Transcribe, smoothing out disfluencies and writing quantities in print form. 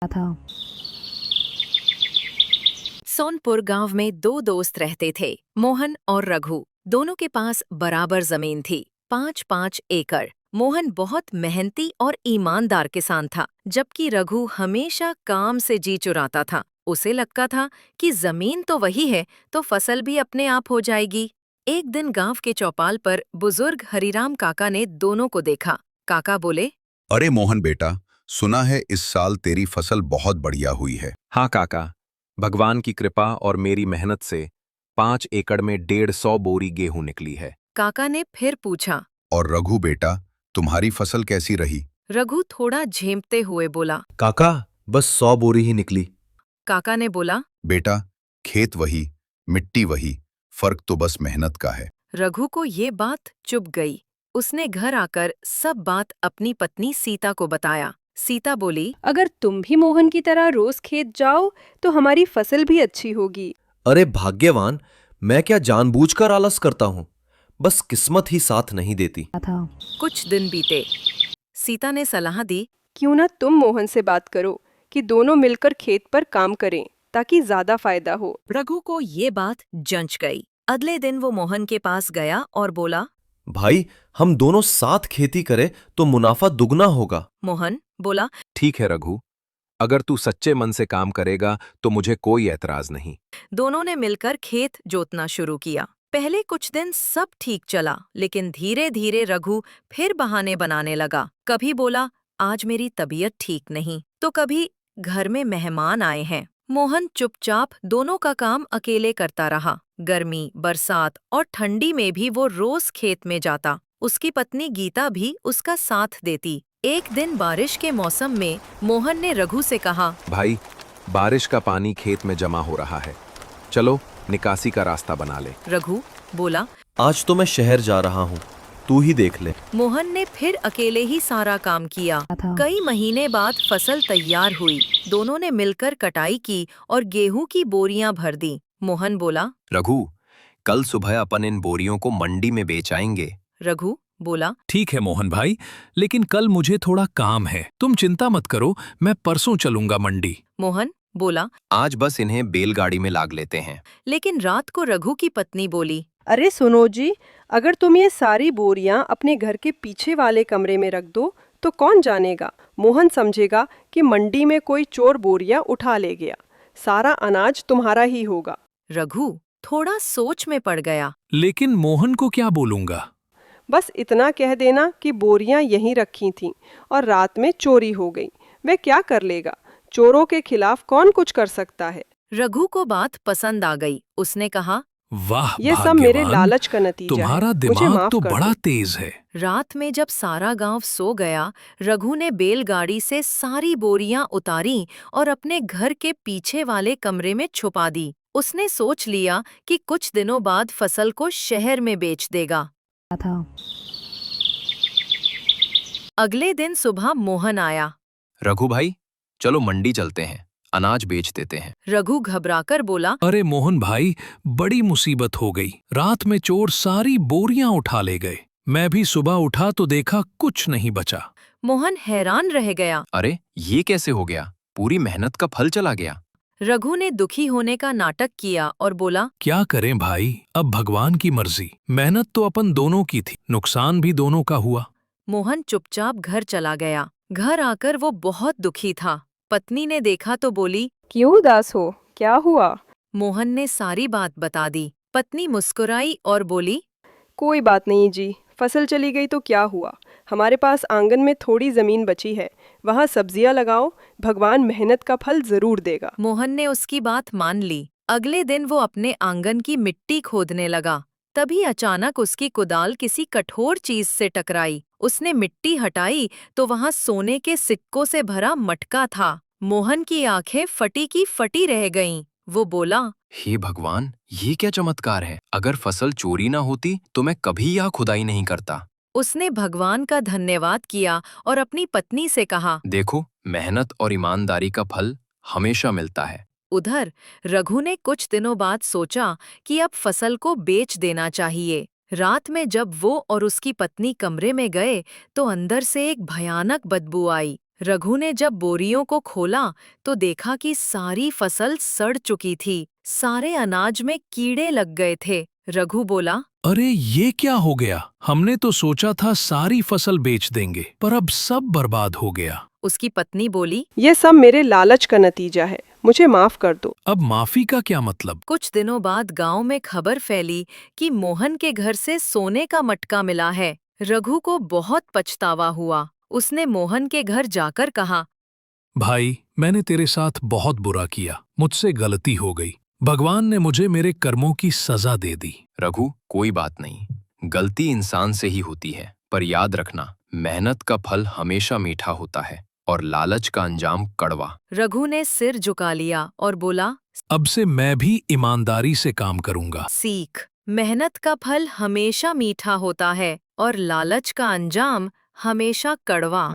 था। सोनपुर गांव में दो दोस्त रहते थे, मोहन और रघु। दोनों के पास बराबर जमीन थी, 5-5 एकड़। मोहन बहुत मेहनती और ईमानदार किसान था, जबकि रघु हमेशा काम से जी चुराता था। उसे लगता था कि जमीन तो वही है, तो फसल भी अपने आप हो जाएगी। एक दिन गांव के चौपाल पर बुजुर्ग हरिराम काका ने दोनों को देखा। काका बोले, अरे मोहन बेटा, सुना है इस साल तेरी फसल बहुत बढ़िया हुई है। हाँ काका, भगवान की कृपा और मेरी मेहनत से 5 एकड़ में 150 बोरी गेहूं निकली है। काका ने फिर पूछा। और रघु बेटा, तुम्हारी फसल कैसी रही? रघु थोड़ा झेंपते हुए बोला। काका, बस 100 बोरी ही निकली। काका ने बोला। बेटा, खेत वही, मिट्टी वही, फर्क तो बस मेहनत का है। रघु को ये बात चुभ गई। उसने घर आकर सब बात अपनी पत्नी सीता को बताया। सीता बोली, अगर तुम भी मोहन की तरह रोज खेत जाओ तो हमारी फसल भी अच्छी होगी। अरे भाग्यवान, मैं क्या जानबूझकर आलस करता हूँ, बस किस्मत ही साथ नहीं देती। था। कुछ दिन बीते। सीता ने सलाह दी, क्यों ना तुम मोहन से बात करो कि दोनों मिलकर खेत पर काम करें ताकि ज्यादा फायदा हो। रघु को ये बात जंच गई। अगले दिन वो मोहन के पास गया और बोला। भाई, हम दोनों साथ खेती करें तो मुनाफा दुगना होगा। मोहन बोला, ठीक है रघु, अगर तू सच्चे मन से काम करेगा तो मुझे कोई ऐतराज नहीं। दोनों ने मिलकर खेत जोतना शुरू किया। पहले कुछ दिन सब ठीक चला, लेकिन धीरे धीरे रघु फिर बहाने बनाने लगा। कभी बोला, आज मेरी तबीयत ठीक नहीं, तो कभी घर में मेहमान आए हैं। मोहन चुपचाप दोनों का काम अकेले करता रहा। गर्मी, बरसात और ठंडी में भी वो रोज खेत में जाता। उसकी पत्नी गीता भी उसका साथ देती। एक दिन बारिश के मौसम में मोहन ने रघु से कहा, भाई, बारिश का पानी खेत में जमा हो रहा है, चलो निकासी का रास्ता बना ले। रघु बोला। आज तो मैं शहर जा रहा हूँ, तू ही देख ले। मोहन ने फिर अकेले ही सारा काम किया। था। कई महीने बाद फसल तैयार हुई। दोनों ने मिलकर कटाई की और गेहूं की बोरियां भर दी। मोहन बोला। रघु, कल सुबह अपन इन बोरियों को मंडी में बेच आएंगे। रघु बोला। ठीक है मोहन भाई, लेकिन कल मुझे थोड़ा काम है, तुम चिंता मत करो, मैं परसों चलूंगा मंडी। मोहन बोला। आज बस इन्हें बैलगाड़ी में लाद लेते हैं। लेकिन रात को रघु की पत्नी बोली, अरे सुनो जी, अगर तुम ये सारी बोरियां अपने घर के पीछे वाले कमरे में रख दो तो कौन जानेगा। मोहन समझेगा कि मंडी में कोई चोर बोरियां उठा ले गया। सारा अनाज तुम्हारा ही होगा। रघु थोड़ा सोच में पड़ गया। लेकिन मोहन को क्या बोलूंगा? बस इतना कह देना कि बोरियां यहीं रखी थीं और रात में चोरी हो गई। वह क्या कर लेगा? चोरों के खिलाफ कौन कुछ कर सकता है। रघु को बात पसंद आ गई। उसने कहा, वाह ये सब मेरे भाग्यवान, लालच का नतीजा है। तुम्हारा मुझे दिमाग माफ तो कर बड़ा दो। तेज है। रात में जब सारा गांव सो गया, रघु ने बैलगाड़ी से सारी बोरियां उतारी और अपने घर के पीछे वाले कमरे में छुपा दी। उसने सोच लिया कि कुछ दिनों बाद फसल को शहर में बेच देगा। था। अगले दिन सुबह मोहन आया। रघु भाई, चलो मंडी चलते हैं, अनाज बेच देते हैं। रघु घबराकर बोला, अरे मोहन भाई, बड़ी मुसीबत हो गई, रात में चोर सारी बोरियां उठा ले गए। मैं भी सुबह उठा तो देखा कुछ नहीं बचा। मोहन हैरान रह गया। अरे ये कैसे हो गया? पूरी मेहनत का फल चला गया। रघु ने दुखी होने का नाटक किया और बोला, क्या करें भाई, अब भगवान की मर्जी, मेहनत तो अपन दोनों की थी, नुकसान भी दोनों का हुआ। मोहन चुपचाप घर चला गया। घर आकर वो बहुत दुखी था। पत्नी ने देखा तो बोली, क्यों उदास हो? क्या हुआ? मोहन ने सारी बात बता दी। पत्नी मुस्कुराई और बोली, कोई बात नहीं जी, फसल चली गई तो क्या हुआ। हमारे पास आंगन में थोड़ी जमीन बची है, वहाँ सब्जियां लगाओ, भगवान मेहनत का फल जरूर देगा। मोहन ने उसकी बात मान ली। अगले दिन वो अपने आंगन की मिट्टी खोदने लगा। तभी अचानक उसकी कुदाल किसी कठोर चीज से टकराई। उसने मिट्टी हटाई तो वहाँ सोने के सिक्कों से भरा मटका था। मोहन की आंखें फटी की फटी रह गईं। वो बोला, हे भगवान, ये क्या चमत्कार है? अगर फसल चोरी ना होती तो मैं कभी यह खुदाई नहीं करता। उसने भगवान का धन्यवाद किया और अपनी पत्नी से कहा, देखो, मेहनत और ईमानदारी का फल हमेशा मिलता है। उधर रघु ने कुछ दिनों बाद सोचा कि अब फसल को बेच देना चाहिए। रात में जब वो और उसकी पत्नी कमरे में गए तो अंदर से एक भयानक बदबू आई। रघु ने जब बोरियों को खोला तो देखा कि सारी फसल सड़ चुकी थी। सारे अनाज में कीड़े लग गए थे। रघु बोला, अरे ये क्या हो गया? हमने तो सोचा था सारी फसल बेच देंगे, पर अब सब बर्बाद हो गया। उसकी पत्नी बोली, ये सब मेरे लालच का नतीजा है, मुझे माफ कर दो। अब माफी का क्या मतलब? कुछ दिनों बाद गांव में खबर फैली कि मोहन के घर से सोने का मटका मिला है। रघु को बहुत पछतावा हुआ। उसने मोहन के घर जाकर कहा, भाई, मैंने तेरे साथ बहुत बुरा किया, मुझसे गलती हो गई। भगवान ने मुझे मेरे कर्मों की सजा दे दी। रघु, कोई बात नहीं, गलती इंसान से ही होती है, पर याद रखना, मेहनत का फल हमेशा मीठा होता है और लालच का अंजाम कड़वा। रघु ने सिर झुका लिया और बोला, अब से मैं भी ईमानदारी से काम करूंगा। सीख, मेहनत का फल हमेशा मीठा होता है और लालच का अंजाम हमेशा कड़वा।